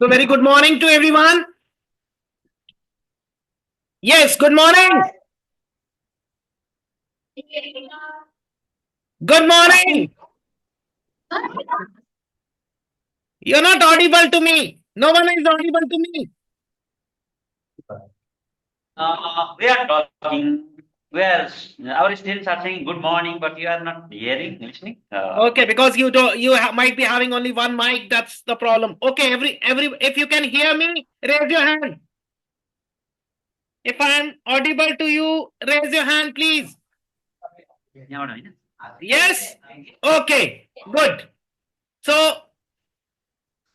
So very good morning to everyone. Yes, good morning. Good morning. You're not audible to me. No one is audible to me. We are talking. We are our students are saying good morning, but you are not hearing, listening. Okay, because might be having only one mic. That's the problem. Okay, if you can hear me, raise your hand. If I'm audible to you, raise your hand, please. Yes. Okay. Good. So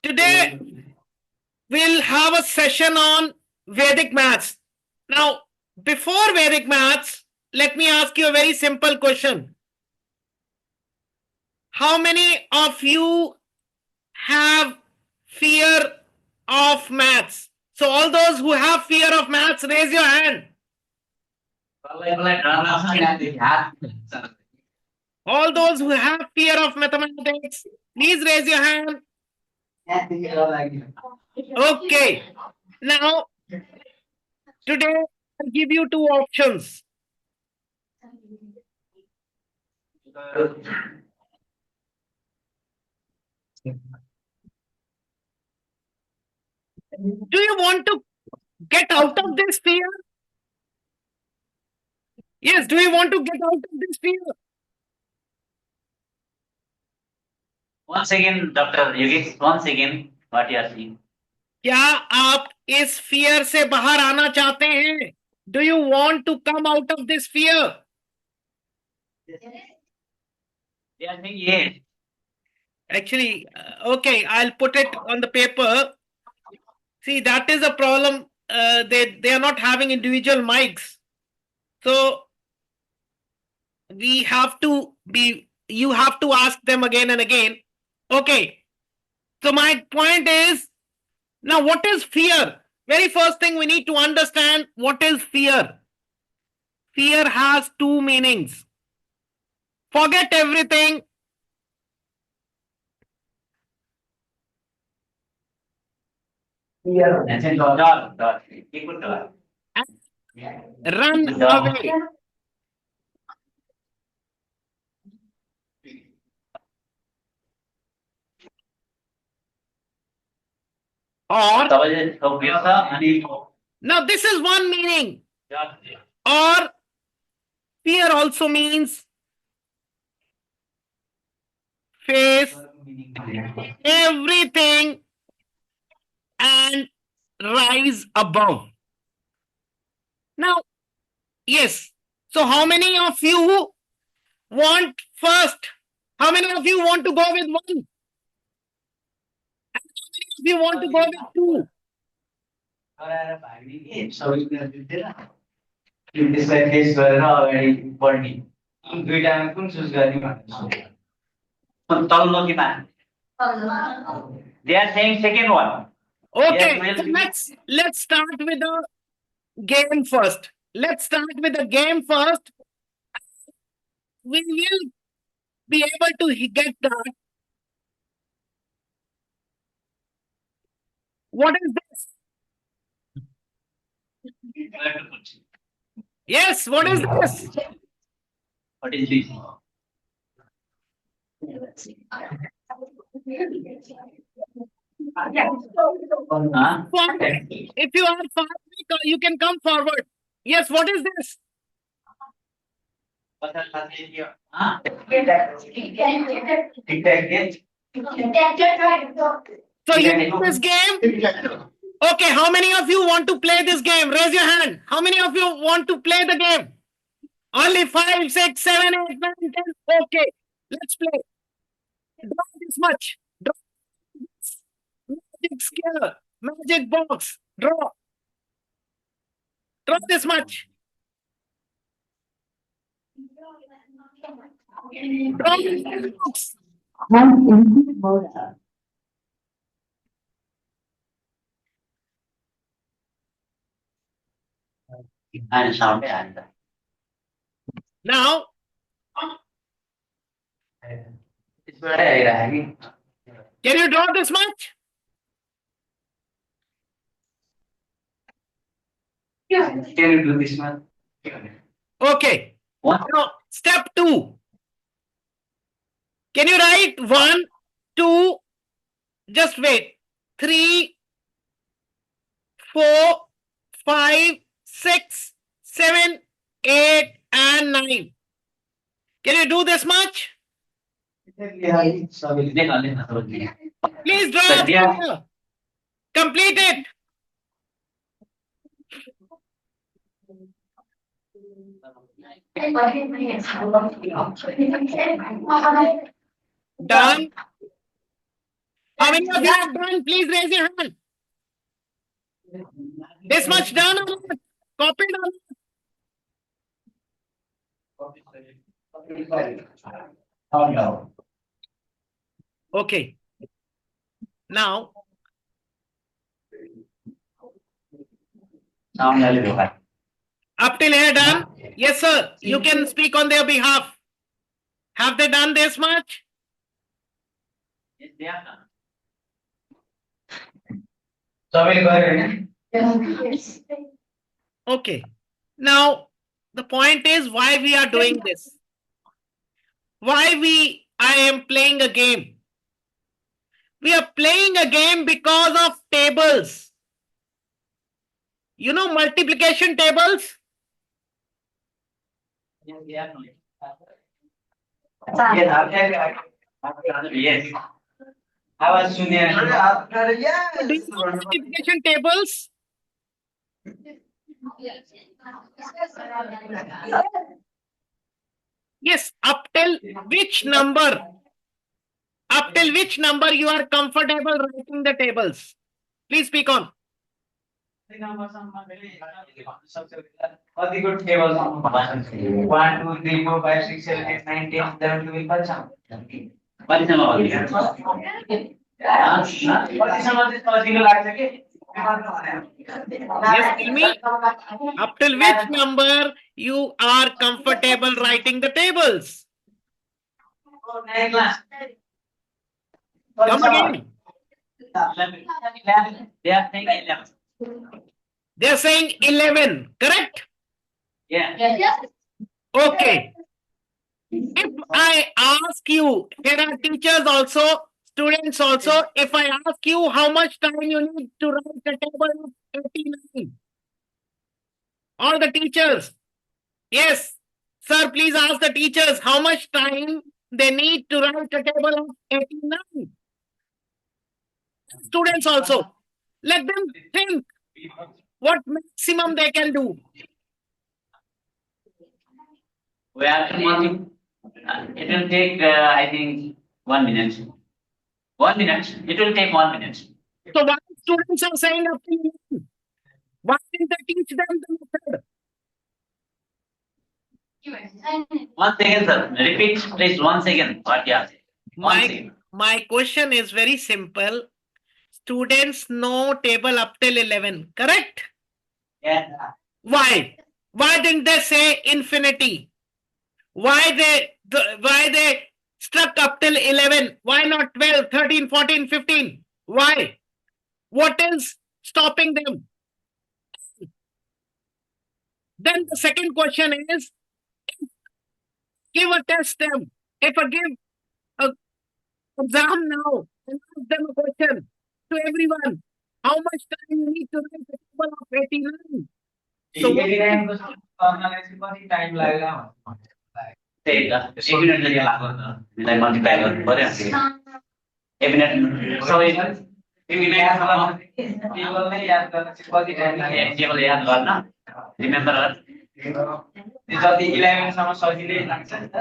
today we'll have a session on Vedic maths. Now, before Vedic maths, let me ask you a very simple question. How many of you have fear of maths? So, all those who have fear of maths, raise your hand. All those who have fear of mathematics, please raise your hand. Okay. Now, today I'll give you two options. Do you want to get out of this fear? Yes, do you want to get out of this fear? Once again, Doctor Yogesh, once again, what you are saying? क्या आप इस fear से बाहर आना चाहते हैं? Do you want to come out of this fear? They are saying yes. Actually, okay, I'll put it on the paper. See, that is a problem. They are not having individual mics, so we have to be. You have to ask them again and again. Okay. So my point is, now what is fear? Very first thing we need to understand what is fear. Fear has two meanings. Forget everything. Run away. Or now this is one meaning. Or fear also means face everything and rise above. Now, yes. So how many of you want first? How many of you want to go with one? How many of you want to go with two? They are saying second one. Okay, Yes, so let's start with the game first. Let's start with the game first. We will be able to get that. What is this? Yes, what is this? What is this? If you are far, you can come forward. Yes, what is this? So you know this game? Okay, how many of you want to play this game? Raise your hand. How many of you want to play the game? Only 5, 6, 7, 8, 9, 10. Okay, let's play. Draw this much. Draw this. Magic scale. Magic box. Draw. Draw this much. Draw this box. Now, can you draw this much? Can you do this one? Okay. One. Now, step 2. Can you write 1, 2, just wait, 3, 4, 5, 6, 7, 8, and 9. Can you do this much? Please draw a finger. Complete it. Done. How many of you have done? Please raise your hand. This much done or not? Copied or not? Okay. Now, up till here done? Yes, sir. You can speak on their behalf. Have they done this much? Yes, they are done. So we'll go ahead. Okay. Now, the point is why we are doing this. I am playing a game. We are playing a game because of tables. You know multiplication tables? Yes. I was junior. Do you know multiplication tables? Yes, up till which number? Up till which number you are comfortable writing the tables? Please speak on. All the good tables. 1, 2, 3, 4, 5, 6, 7, 8, 9, 10, 11, 12, 13. What is number? Yes, tell me. Up till which number you are comfortable writing the tables? Come again. They are saying 11. They are saying 11, correct? Yeah. Okay. If I ask you, there are teachers also, students also, if I ask you how much time you need to write the table of 89, all the teachers, yes, sir, please ask the teachers how much time they need to write the table of 89. Students also, let them think what maximum they can do. We are thinking, it will take, I think, 1 minute. 1 minute. It will take 1 minute. So why students are saying up to 11? Why didn't they teach them the method? 1 second, sir. Repeat, please. 1 second. What you are saying? 1 second. My question is very simple. Students know table up till 11, correct? Yeah. Why? Why didn't they say infinity? Why they stuck up till 11? Why not 12, 13, 14, 15? Why? What is stopping them? Then the second question is, give a test them. If I give an exam now and ask them a question to everyone, how much time you need to write the table of 89? So what time लगेगा एक minute लगे लागो मिलाई multiply गर्नु पर्यो एक minute सबै table नै याद गर्न चाहिँ कति टाइम लाग्यो टेबल याद गर्न रिमेम्बर गर जति 11 सम्म सजिलै लाग्छ नि त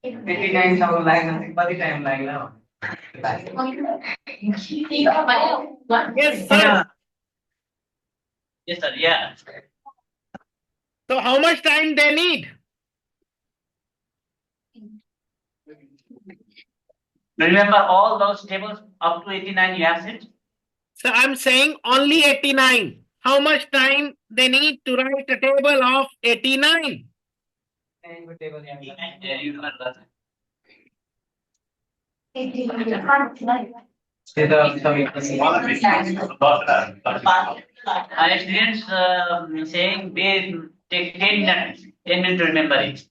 89 सम्म लाग्न चाहिँ कति टाइम लाग्ला Yes, sir. Yes, sir. Yeah. So how much time they need? Remember all those tables up to 89 you have said? So I'm saying only 89. How much time they need to write a table of 89? Students saying they take 10 minutes, 10 minutes to remember it.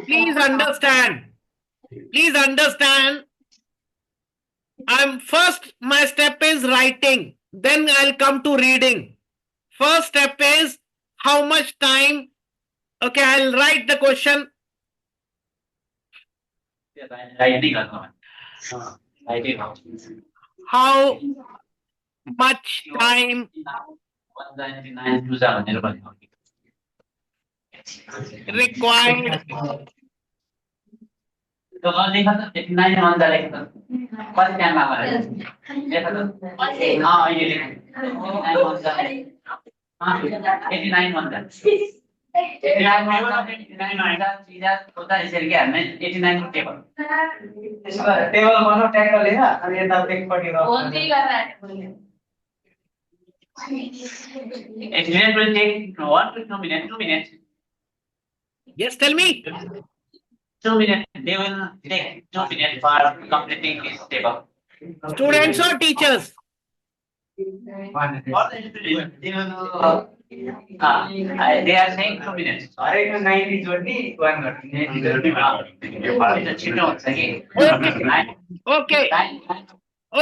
Please understand. Please understand. My step is writing. Then I'll come to reading. First step is how much time. Okay, I'll write the question. Writing also. Writing. How much time 199 to 7. required तो कौन लिखा था 89 one दा लिखा था कौन time लगा है देखा तो हां ये लिखा 89 वन दा हां 89 वन दा 89 वन दा 89 वन दा सीधा होता है इसलिए क्या मैं 89 को टेबल इसका टेबल बनाओ टैग कर लेना और ये तब एक पढ़ी रहो कौन सी कर रहा है It will take 1 to 2 minutes. 2 minutes. Yes, tell me. 2 minutes. They will take 2 minutes for completing this table. Students or teachers? They are saying 2 minutes. 90 20 Okay.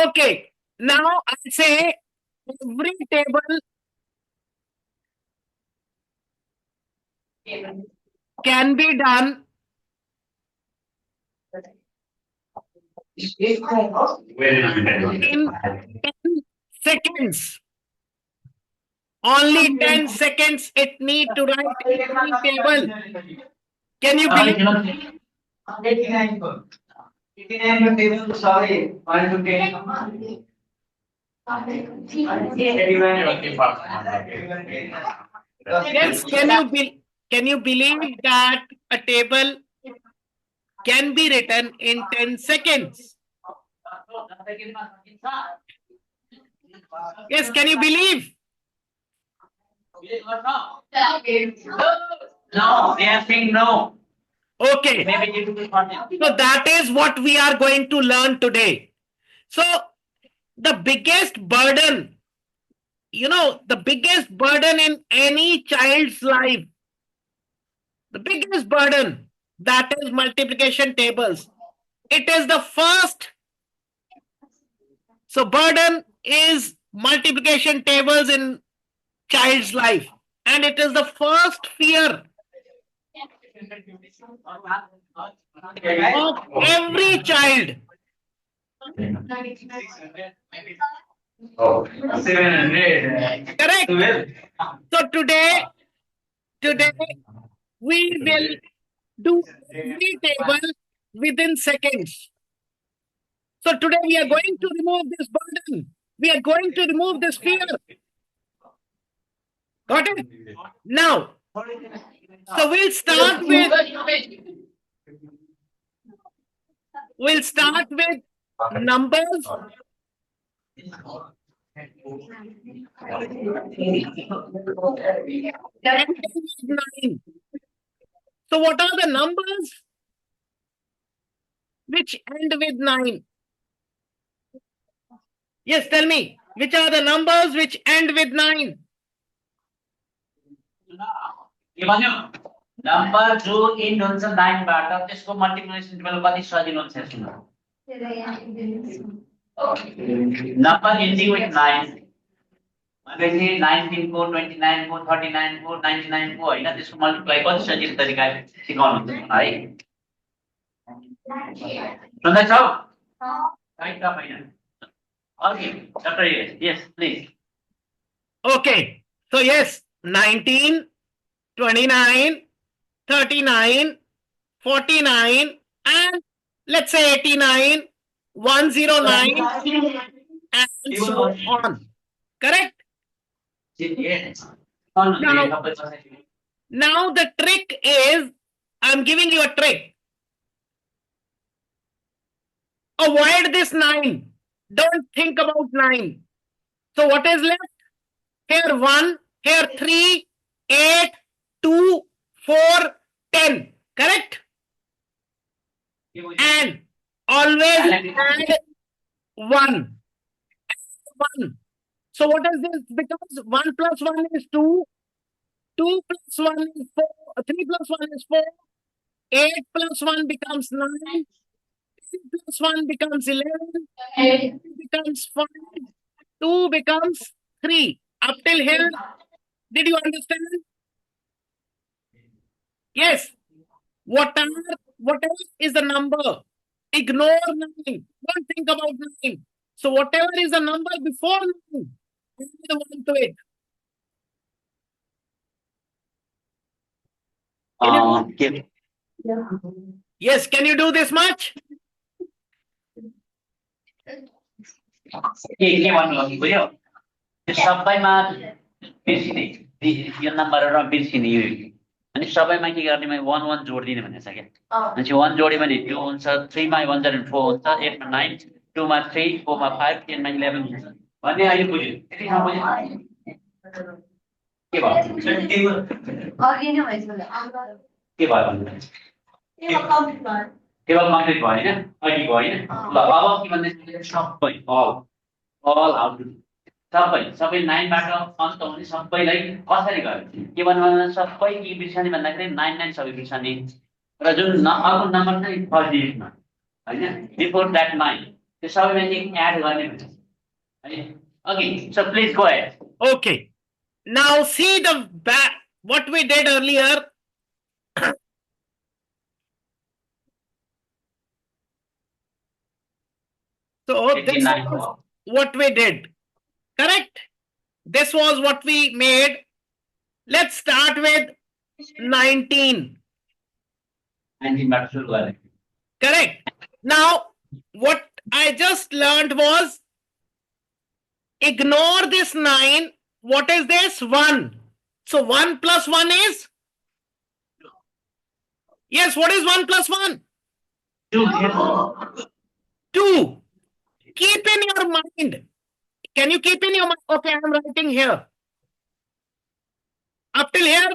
Okay. Now I say every table can be done in 10 seconds. Only 10 seconds it need to write every table. Can you believe? 89 table, sorry, 1 to 10. Yes, can you believe that a table can be written in 10 seconds? Yes, can you believe? No, they are saying no. Okay. Maybe So that is what we are going to learn today. So the biggest burden, the biggest burden in any child's life, the biggest burden, that is multiplication tables. It is the first. So burden is multiplication tables in child's life. And it is the first fear of every child. Oh, 700. Correct. So today we will do every table within seconds. So today we are going to remove this burden. We are going to remove this fear. Got it? Now, so we'll start with numbers. Nine. So what are the numbers which end with 9? Yes, tell me. Which are the numbers which end with 9? Number जो end हुन्छ 9 बाट त्यसको multiplication table कति सजिलो हुन्छ सुन number ending with 9 भनेपछि 19 को 29 को 39 को 99 को हैन त्यसको मल्टिप्लाई कति सजिलो तरिकाले सिकाउनु हुन्छ है सुन्दै छौ right up Hahn Okay, Dr. Yes, please. Okay, so yes, 19, 29, 39, 49, and let's say 89, 109, and so on. Correct? Now the trick is, I'm giving you a trick. Avoid this 9. Don't think about 9. So what is left? Here 1, here 3, 8, 2, 4, 10. Correct? And always add 1. 1. So what is this? Because 1 plus 1 is 2. 2 plus 1 is 4. 3 plus 1 is 4. 8 plus 1 becomes 9. 6 plus 1 becomes 11. 8 becomes 5. 2 becomes 3. Up till here, did you understand? Yes. Whatever is the number, ignore 9. Don't think about 9. So whatever is the number before 9, add the 1 to it. के Yes, can you do this much? भन्नु बुझ्यो त्यो सबैमा बिर्सिने यो नम्बरहरु बिर्सिने यो अनि सबैमा के गर्ने मैले 1 1 जोड्दिने भनेको छ के अनि 1 जोड्यो भने 2 हुन्छ 3 मा 1 0 4 हुन्छ 8 मा 9 2 मा 3 4 मा 5 10 मा 11 हुन्छ भन्ने अहिले बुझ्यो त्यतिसम्म बुझ्यो के भयो के भयो भन्नु टेबल कम्प्लिट भयो हैन अघि भयो हैन ल अब के भन्दै सबै अल आउट सबै 9 बाट अन्त हुने सबैलाई कसरी गर्ने के भन्नु सबै के बिर्सने भन्दाखेरि 9 9 सबै बिर्सने र जुन अर्को नम्बर चाहिँ फर्स्ट डिजिटमा हैन बिफोर दैट 9 त्यो सबैमा एक एड गर्ने भन्छ है okay so please go ahead Okay. Now see what we did earlier. So this was what we did. Correct? This was what we made. Let's start with 19. 19 बाट सुरु गरे Correct. Now, what I just learned was ignore this 9. What is this? 1. So 1 plus 1 is? Yes, what is 1 plus 1? 2. Keep in your mind. Can you keep in your mind? Okay, I'm writing here. Up till here,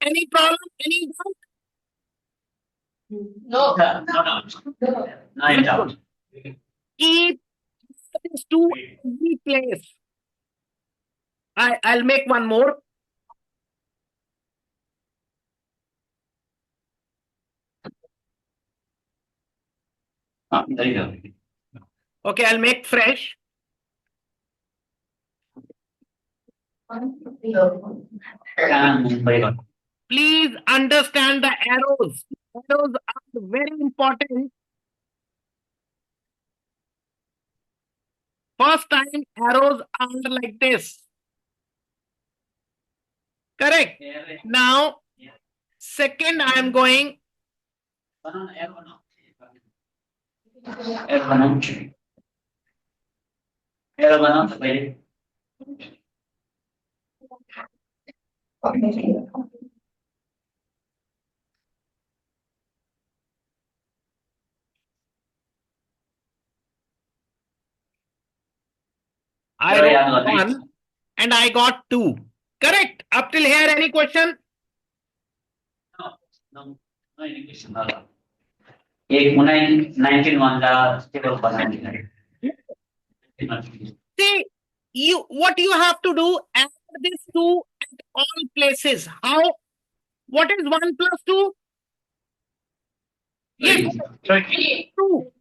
any problem? Any doubt? No doubt Keep this 2 in every place. I'll make one more. there you go Okay, I'll make fresh. Please understand the arrows. Arrows are very important. First time arrows are like this. Correct. Now, second I am going. I wrote 1 and I got 2. Correct. Up till here, any question? No any question. एक 19 भन्दा table बनाउने See, what you have to do, add this 2 at all places. How? What is 1 plus 2? Yes, 2.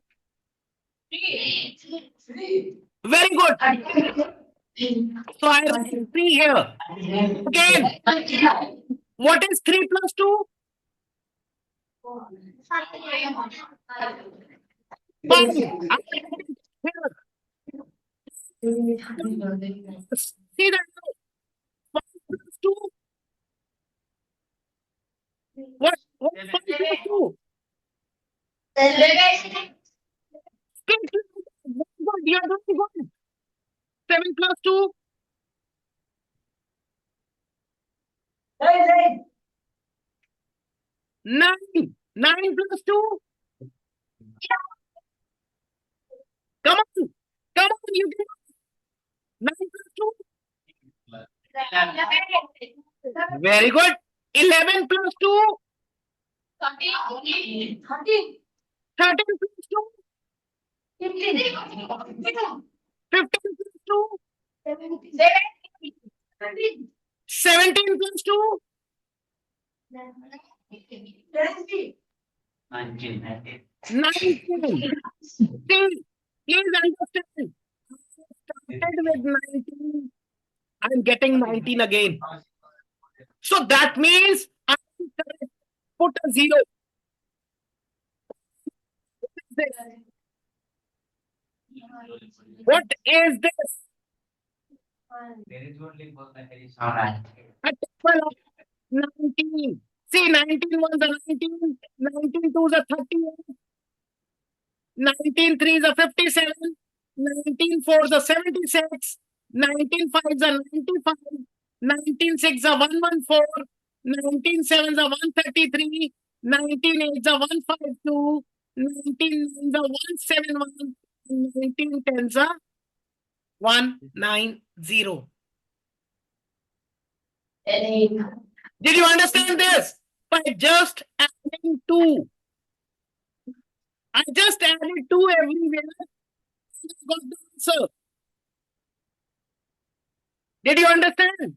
Very good. So I write 3 here. Again, what is 3 plus 2? 5. See that? 5 plus 2? What 5 plus 2? You are doing good. 7 plus 2? 9. 9 plus 2? Come on, you can. 9 plus 2? Very good. 11 plus 2? 13 plus 2? 15 plus 2. 17 plus 2. 19. 19. See, please understand. Started with 19. I'm getting 19 again. So that means I put a 0. What is this? There is only sound. A table of 19. See, 19 was a 19, 19 2 is a 38, 19 3 is a 57, 19 4 is a 76, 19 5 is a 95, 19 6 is a 114, 19 7 is a 133, 19 8 is a 152, 19 9 is a 171, 19 10 is a 190. Did you understand this? By just adding 2. I just added 2 everywhere. I got the answer. Did you understand?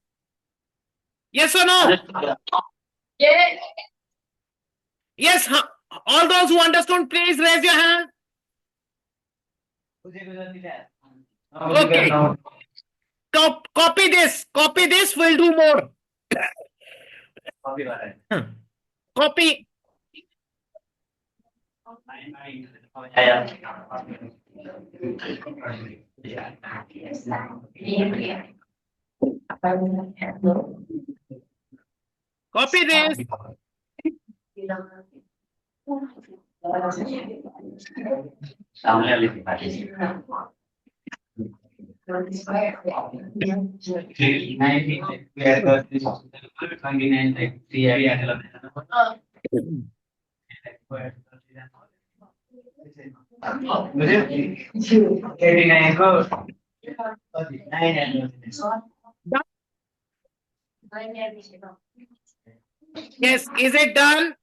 Yes or no? Yes. All those who understood, please raise your hand. Okay. Copy this. Copy this. We'll do more. Copy. Copy this. Yes. Is it done?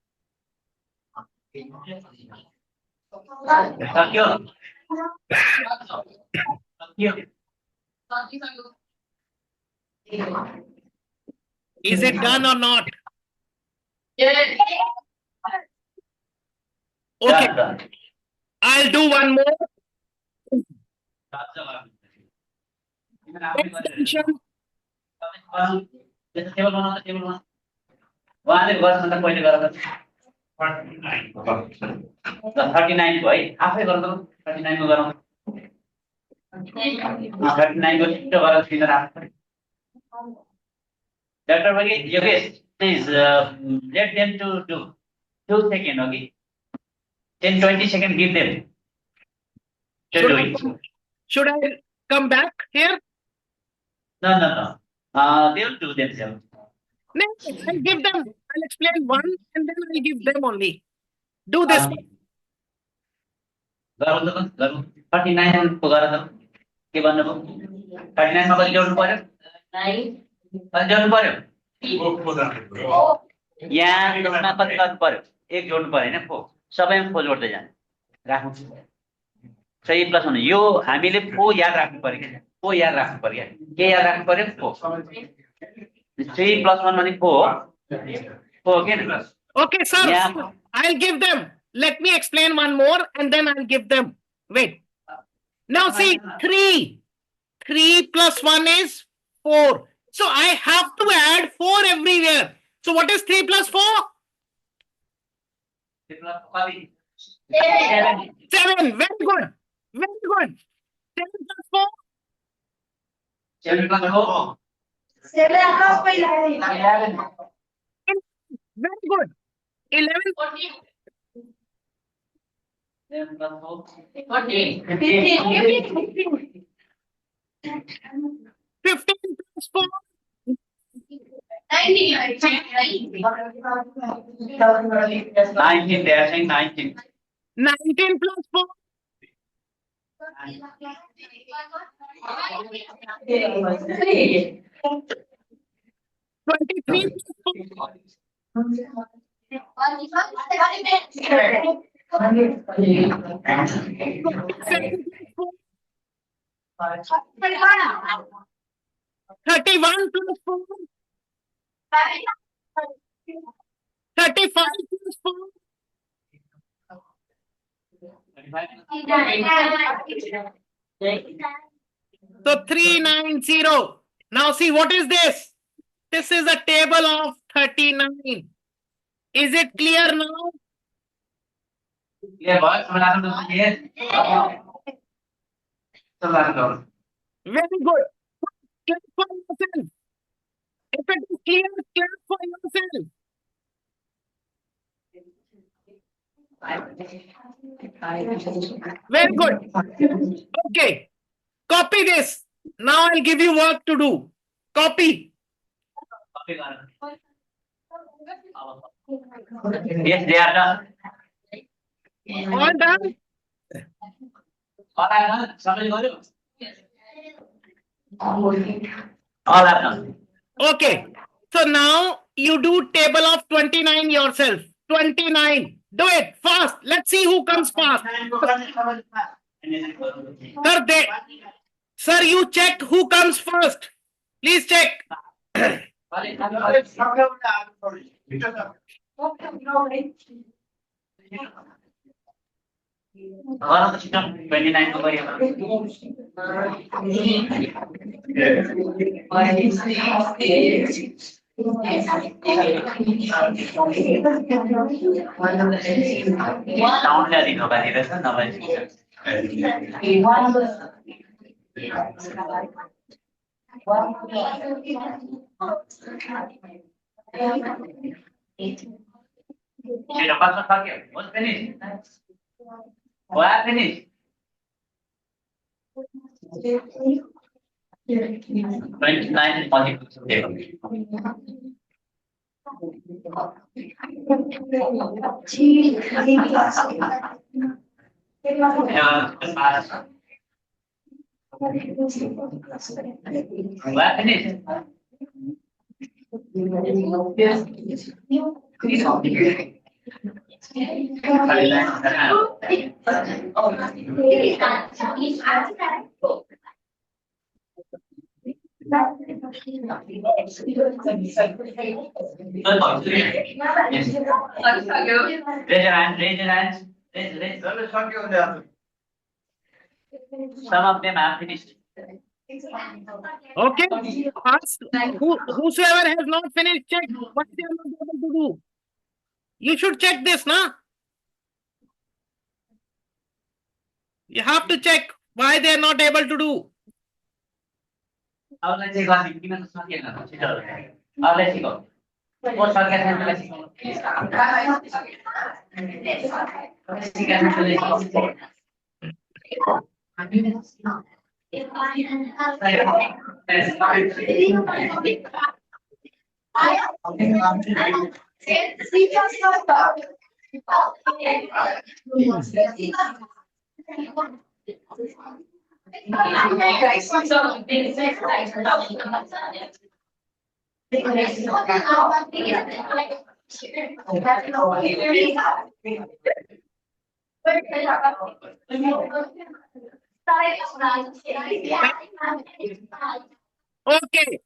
Is it done or not? Okay. I'll do one more. Pay attention. उहाँले गर्छन् पहिले गरेर 39 को है आफै गर्नु 39 को गरौँ 39 को छिटो गरेर फिगर आफै Dr. Bagi, Yogesh, please let them to do 2 seconds, okay? 10-20 seconds, give them. Should I come back here? No. They will do themselves. No, I'll give them. I'll explain one and then I'll give them only. Do this. 39 को गरेर के भन्नुभयो 39 मा कति जोड्नु पर्यो 9 जोड्नु पर्यो यहाँ मा कति गर्नु पर्यो 1 जोड्नु पर्यो हैन फो सबैमा फो जोड्दै जानु राख्नु सही प्लस हुनु यो हामीले फो याद राख्नु पर्यो के फो याद राख्नु पर्यो के याद राख्नु पर्यो फो 3 + 1 माने फो के Okay, sir. Yeah. I'll give them. Let me explain one more and then I'll give them. Wait. Now see, 3. 3 + 1 is 4. So I have to add 4 everywhere. So what is 3 + 4? 7. Very good. Very good. 7 + 4? 7 + 4? 7 + 11. Very good. 11. 7 + 4? 14. 15 + 4? 19. 19, they are saying 19. 19 + 4? 23 + 4? 31 plus 4, 35 plus 4. So 390. Now see, what is this? This is a table of 39. Is it clear now? Yeah, boss. Very good. Clap for yourself. If it is clear, clap for yourself. Very good. Okay. Copy this. Now I'll give you work to do. Copy. Yes, they are done. All done? All are done. Somebody got it? All are done. Okay. So now you do table of 29 yourself. 29. Do it fast. Let's see who comes fast. Sir, sir, you check who comes first. Please check. Orang system 29 ko ba yan? Sound na din ba nila sa naman siya? Sino pa sa sakya? What's finished? What finished? 29 multiples of table. What finished? Raise your hand, raise your hands. Raise. Some of them have finished. Okay. Fast. Whosoever has not finished, check what they are not able to do. You should check this, na? You have to check why they are not able to do. Now let's go. Now let's go. What shall let's go. Okay.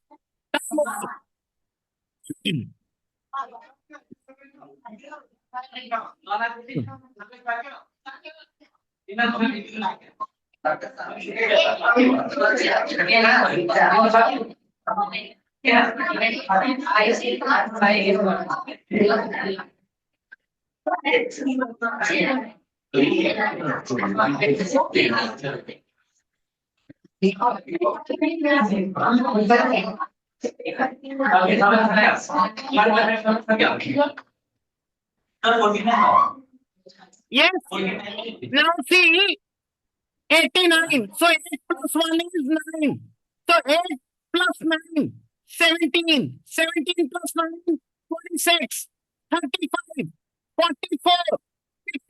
Yes. Now see, 89. So 8 plus 1 is 9. So 8 plus 9, 17. 17 plus 9, 26. 35, 44,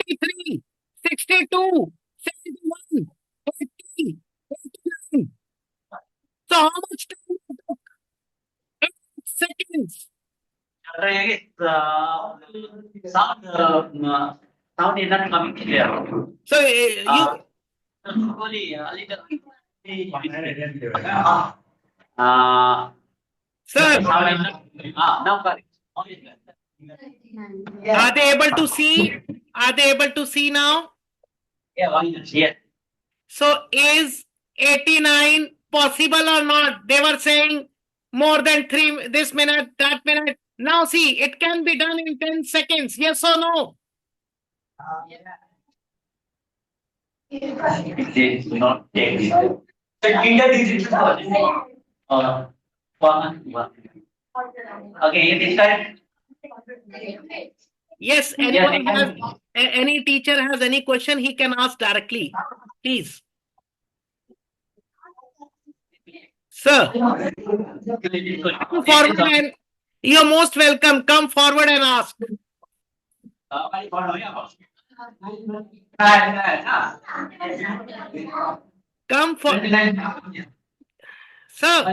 53, 62, 71, 80, 89. So how much time it took? 8 seconds. Some Sound is not coming clear. So you Slowly, a little. sir, Sound is not. Now correct. are they able to see? Are they able to see now? Yeah, why not? Yes. So is 89 possible or not? They were saying more than this minute, that minute. Now see, it can be done in 10 seconds. Yes or no? It is not take this. Okay, it is correct. Yes, Yeah, anyone they has, can. any teacher has any question, he can ask directly. Please. Sir, come forward and you're most welcome. Come forward and ask. Come for, sir,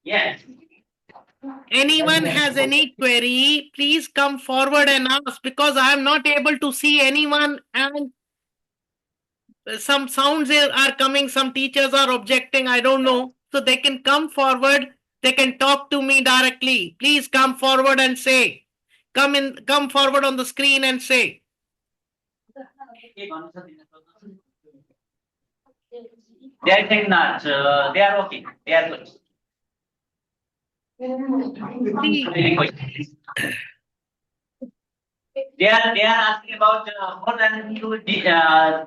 Yes. anyone has any query, please come forward and ask because I am not able to see anyone and some sounds are coming, some teachers are objecting, I don't know. So they can come forward, they can talk to me directly. Please come forward and say. Come forward on the screen and say. They are saying not. They are okay. They are good. See, Any questions? They are asking about more than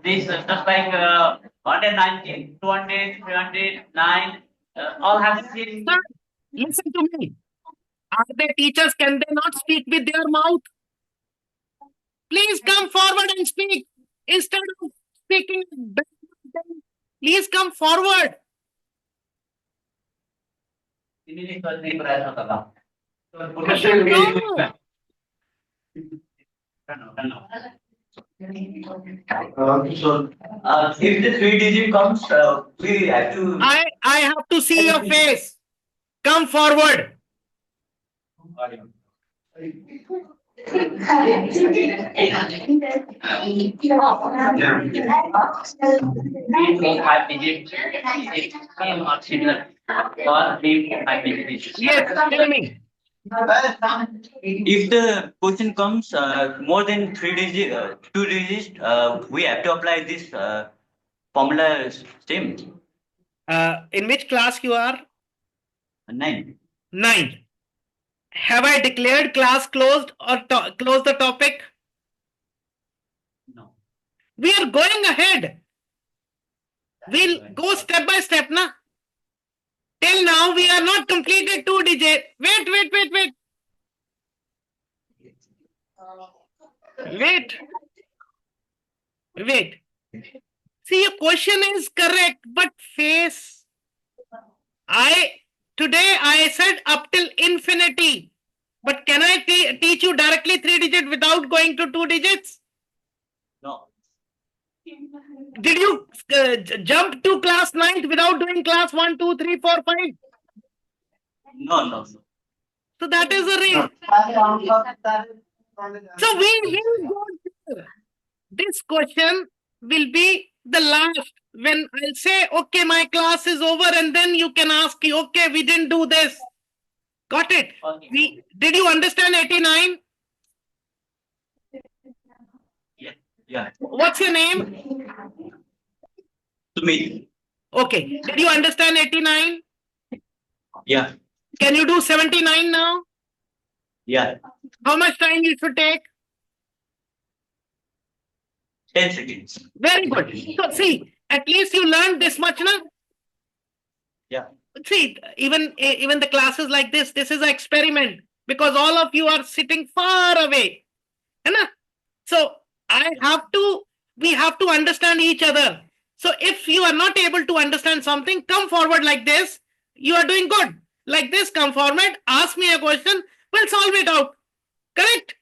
this just like 119, 200, 309, all have seen. sir, listen to me. Are they teachers? Can they not speak with their mouth? Please come forward and speak. Instead of speaking, please come forward. If the 3 digit comes, we have to. I have to see your face. Come forward. Three, 5 digits, same or similar, or 5 digits. Yes, tell me. If the question comes more than 3 digit, 2 digits, we have to apply this formula same In which class you are? 9. 9. Have I declared class closed or close the topic? No. We are going ahead. We'll go step by step, na? Till now, we are not completed 2 digit. Wait. Wait. See, your question is correct, but face. Today I said up till infinity. But can I teach you directly 3 digit without going to 2 digits? No. Did you jump to class 9th without doing class 1, 2, 3, 4, 5? No. So that is the reason. So we will go there. This question will be the last when I'll say, okay, my class is over, and then you can ask, okay, we didn't do this. Got it? Okay. Did you understand 89? Yeah. What's your name? To me. Okay. Did you understand 89? Yeah. Can you do 79 now? Yeah. How much time you should take? 10 seconds. Very good. So see, at least you learned this much, na? Yeah. See, even the classes like this is an experiment because all of you are sitting far away. Hai? So we have to understand each other. So if you are not able to understand something, come forward like this. You are doing good. Like this, come forward, ask me a question, we'll solve it out. Correct?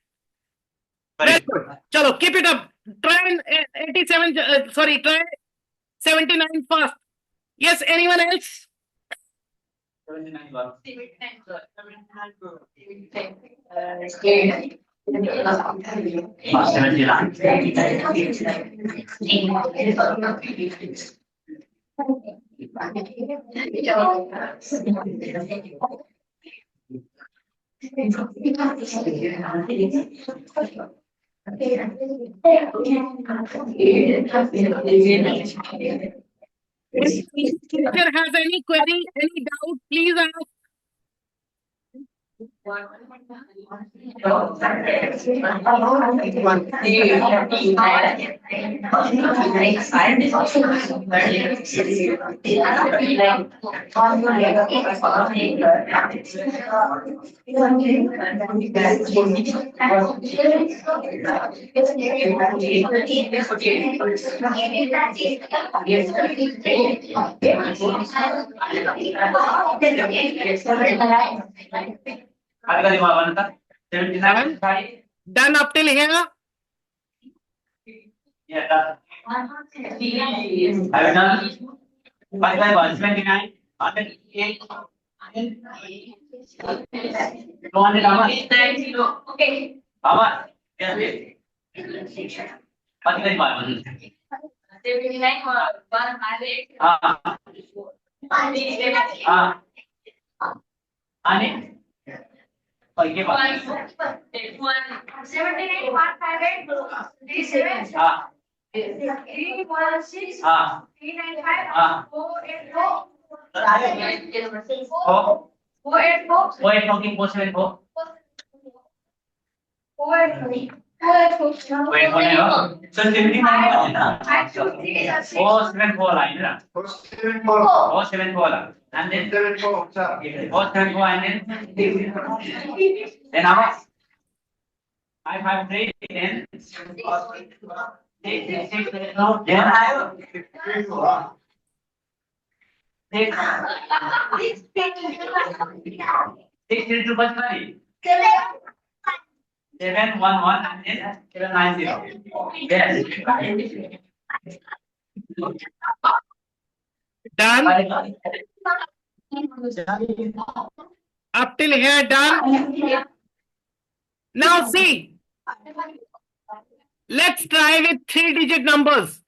Very Correct. good. Chalo, keep it up. Try 87, try 79 fast. Yes, anyone else? 79 works. If any teacher has any query, any doubt, please ask. Done? Done up till here? Yeah, done. Have you done? 129, 108, 200, Okay. Aman, yes, please. 129. 79 100. Ani? Oh, give us. 79 100. 37. 316. 395. 484. 484. 484. 484. Wait, what now? So 79 na? 523. 474 line na? 474 la. And then 474 and then how much? 553 then then I have 632 plus 20. 711 and then 790. Yes. Done? Up till here, done? Now see, let's try with 3-digit numbers.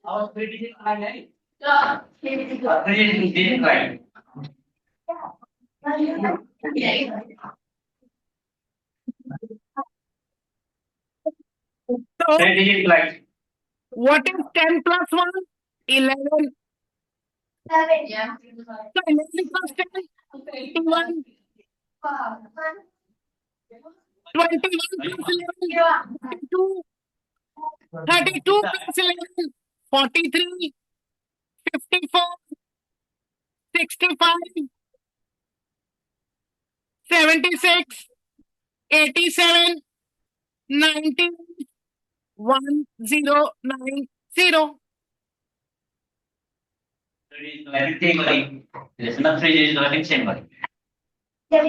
Our 3-digit line, right? 3-digit line. So, 3-digit line. what is 10 plus 1? 11. Yeah. So 11 plus 10? 21. 21 plus 11? 32. 32 plus 11? 43. 54. 65. 76. 87. 90. 1090. Everything like there's no 3-digit, nothing same like. So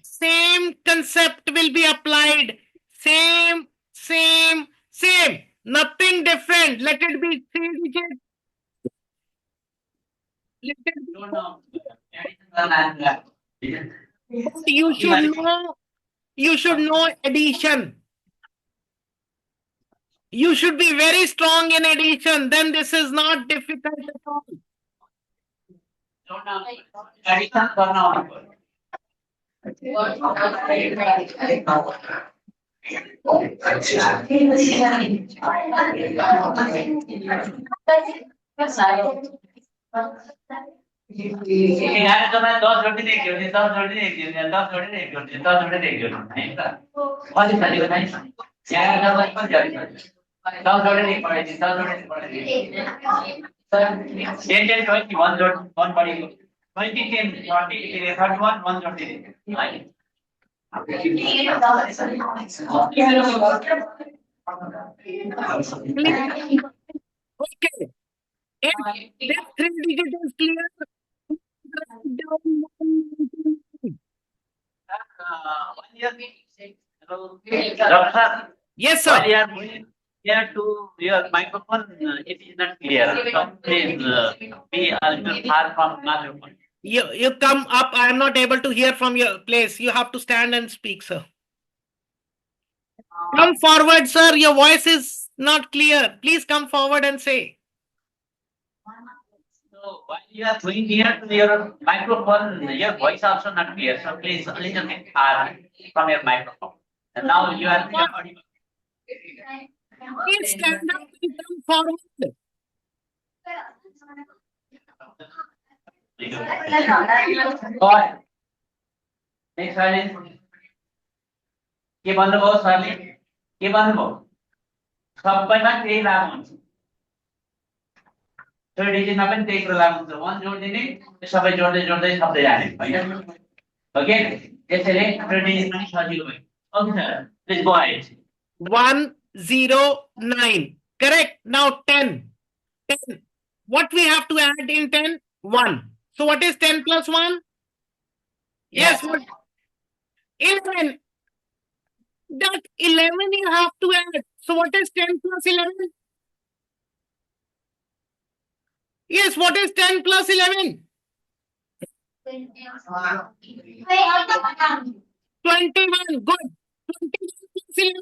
same concept will be applied. Same. Nothing different. Let it be 3-digit. Let it be. You should know addition. You should be very strong in addition. Then this is not difficult at all. तो मैं 10 रोटी देख रही हूँ 10 रोटी देख रही हूँ 10 रोटी देख रही हूँ 10 रोटी देख रही हूँ नहीं का और इस तरह का नहीं यार 10 पर जा रही है 10 रोटी नहीं पड़ेगी 10 रोटी नहीं पड़ेगी सर 10 20 1 पड़ेगी 20 10 40 31 1 रोटी Okay. If this 3-digit is clear, yes, sir. Here to your microphone, it is not clear. So please be a little far from microphone. You come up. I am not able to hear from your place. You have to stand and speak, sir. Come forward, sir. Your voice is not clear. Please come forward and say. So while you are going here to your microphone, your voice also not clear. So please a little bit far from your microphone. And now you are audible. Please stand up and come forward. और next one is के भन्नुभयो सरले के भन्नुभयो सबैमा त्यही लागु हुन्छ थर्ड डिजिटमा पनि त्यही कुरा लागु हुन्छ वन जोड्दिने सबै जोड्दै जोड्दै थप्दै जाने हैन ओके त्यसैले थर्ड डिजिटमा पनि सजिलो भयो okay sir please go ahead 109. Correct. Now 10. 10. What we have to add in 10? 1. So what is 10 plus 1? Yes. What? 11. That 11 you have to add. So what is 10 plus 11? Yes. What is 10 plus 11? 21. Good. 21 plus 11.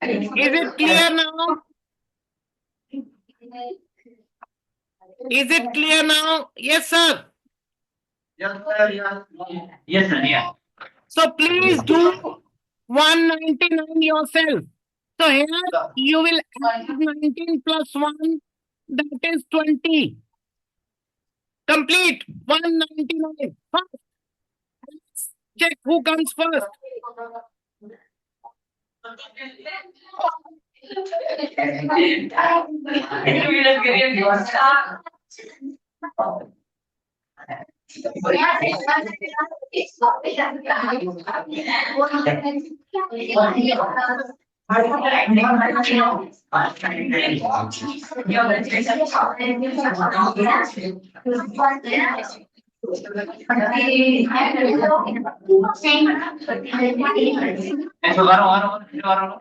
Is it clear now? Is it clear now? Yes, sir. Yes sir, yeah. So please do 199 yourself. So here you will add 19 plus 1, that is 20. Complete 199. First, let's check who comes first. यसो गरौँ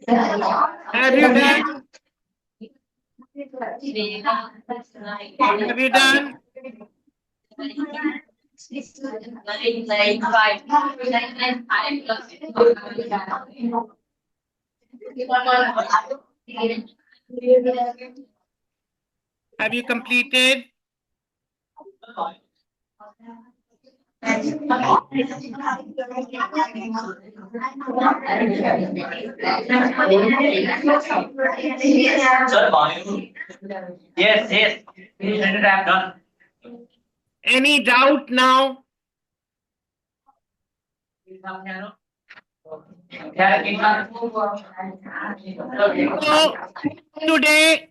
Have you done? Have you done? Have you completed? Yes, yes. Finish 100, I am done. Any doubt now? So today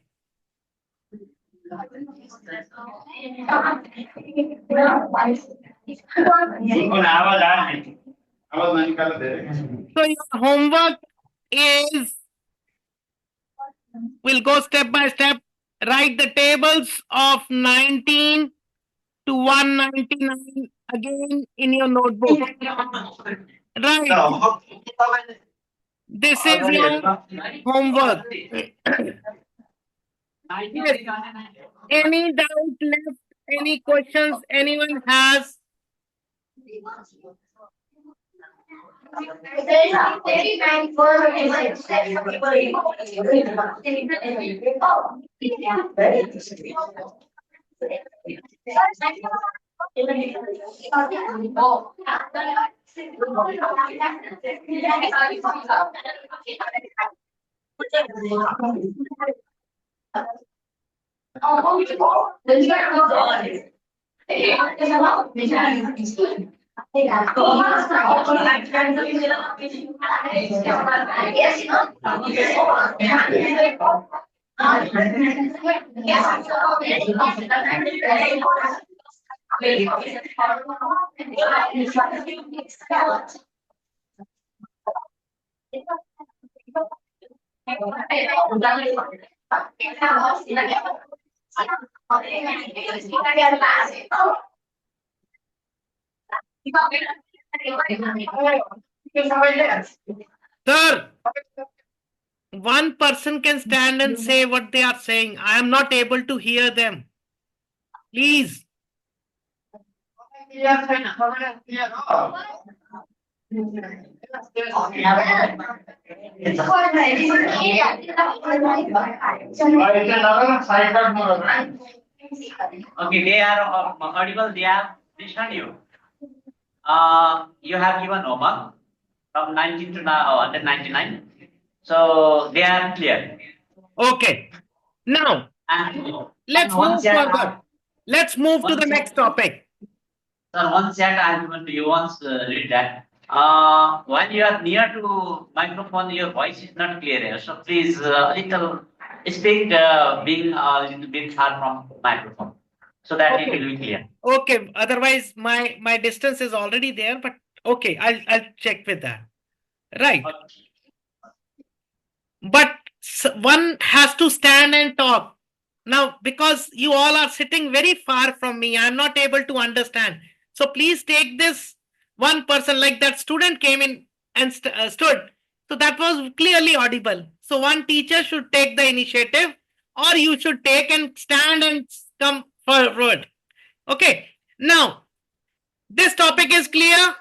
so your homework is We'll go step by step. Write the tables of 19 to 199 again in your notebook. Right. This is your homework. Yes. Any doubt left? Any questions anyone has? 39 for Sir, one person can stand and say what they are saying. I am not able to hear them. Please. Okay, they are audible, they have listened you. You have given homework from 19 to now 199. So they are clear. Okay. Now, And let's one move chat- further. Let's move to the one next chat- topic. Sir, one chat I have given to you once, read that. When you are near to microphone, your voice is not clear here. So please, little speak, being a little bit far from microphone, so that it Okay. will be clear. Okay. Otherwise, my distance is already there, but okay, I'll check with that. Right. But one has to stand and talk. Now, because you all are sitting very far from me, I'm not able to understand. So please take this one person, like that student came in and stood. So that was clearly audible. So one teacher should take the initiative, or you should take and stand and come forward. Okay. Now, this topic is clear.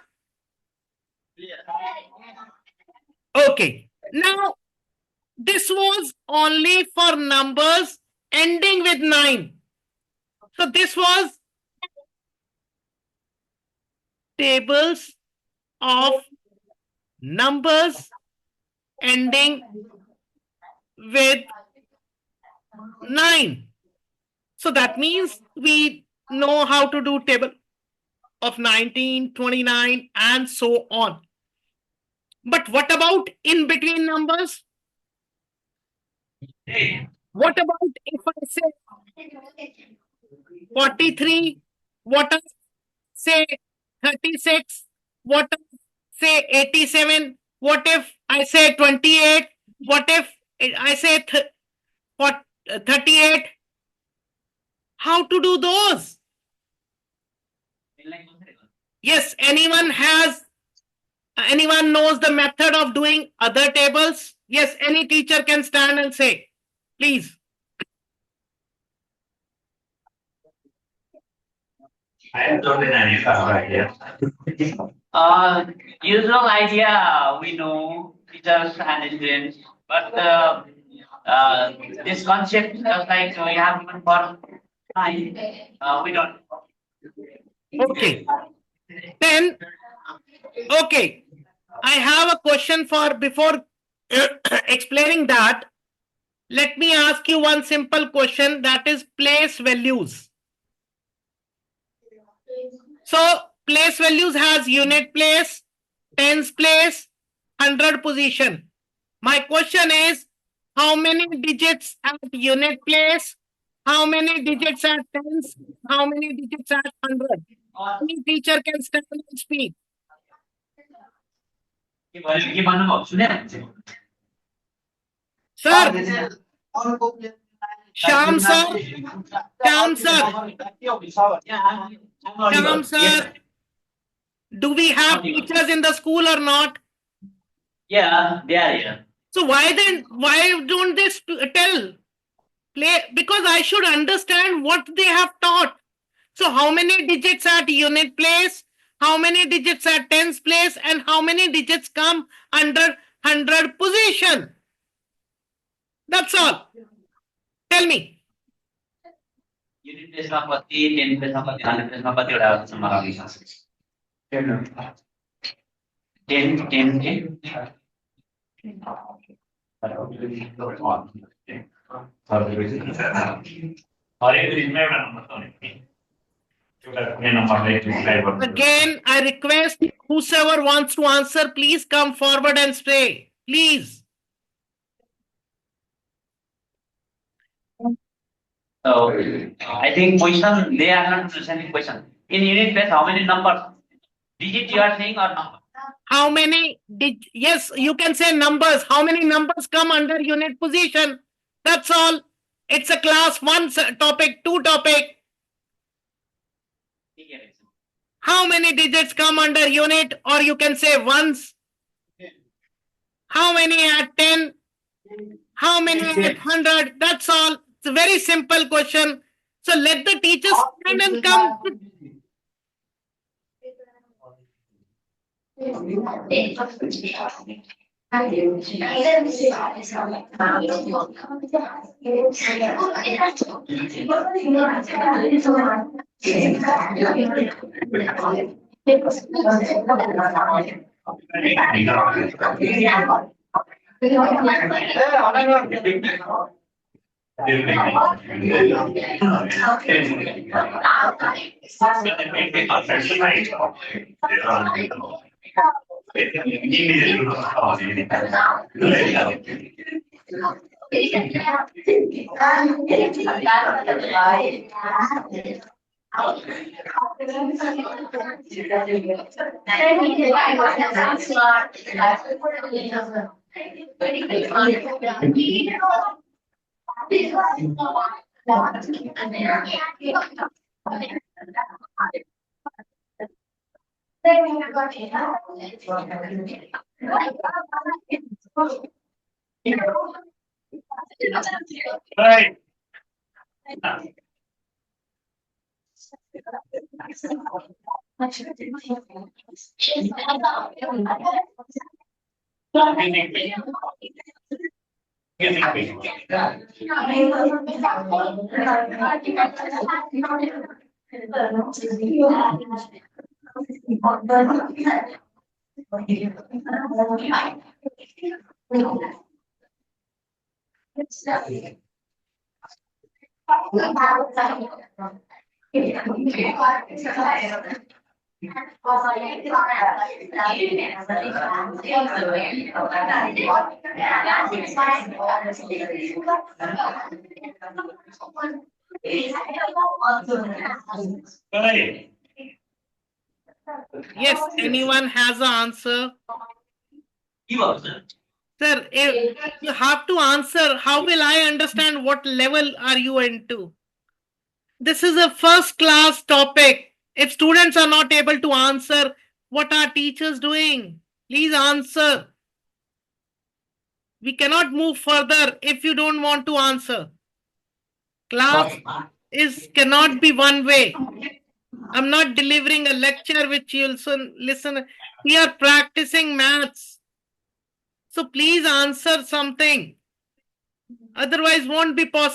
Okay. Now, this was only for numbers ending with 9. So this was tables of numbers ending with 9. So that means we know how to do table of 19, 29, and so on. But what about in between numbers? What about if I say 43? What if say 36? What if say 87? What if I say 28? What if I say 38? How to do those? Yes, anyone knows the method of doing other tables? Yes, any teacher can stand and say, please. I don't know any idea. Usual idea we know, teachers and students, but this concept, just like we have given for time, we don't. Okay. Then, okay. I have a question for before explaining that. Let me ask you one simple question, that is place values. So place values has unit place, tens place, 100 position. My question is, how many digits at unit place? How many digits at tens? How many digits at 100? Any teacher can stand and speak. के भन्नुभयो सुने Sir, Shyam sir, Shyam sir, Shyam sir, do we have teachers in the school or not? Yeah, they are here. So why don't they tell? Because I should understand what they have taught. So how many digits at unit place? How many digits at tens place? And how many digits come under 100 position? That's all. Tell me. Unit test number 3, 10 test number 3, 100 test number 3, whatever the number of reasons. 10. Again, I request whosoever wants to answer, please come forward and say. Please. So, I think question, they are not understanding question. In unit test, how many numbers? Digit you are saying or number? How many yes, you can say numbers. How many numbers come under unit position? That's all. It's a class 1 topic, 2 topic. How many digits come under unit, or you can say ones? How many at 10? How many at 100? That's all. It's a very simple question. So let the teachers stand and come. Right. Right. Yes, anyone has an answer? You also. Sir, if you have to answer, how will I understand what level are you into? This is a first class topic. If students are not able to answer, what are teachers doing? Please answer. We cannot move further if you don't want to answer. Class cannot be one way. I'm not delivering a lecture which you'll listen. We are practicing maths. So please answer something. Otherwise, won't be possible.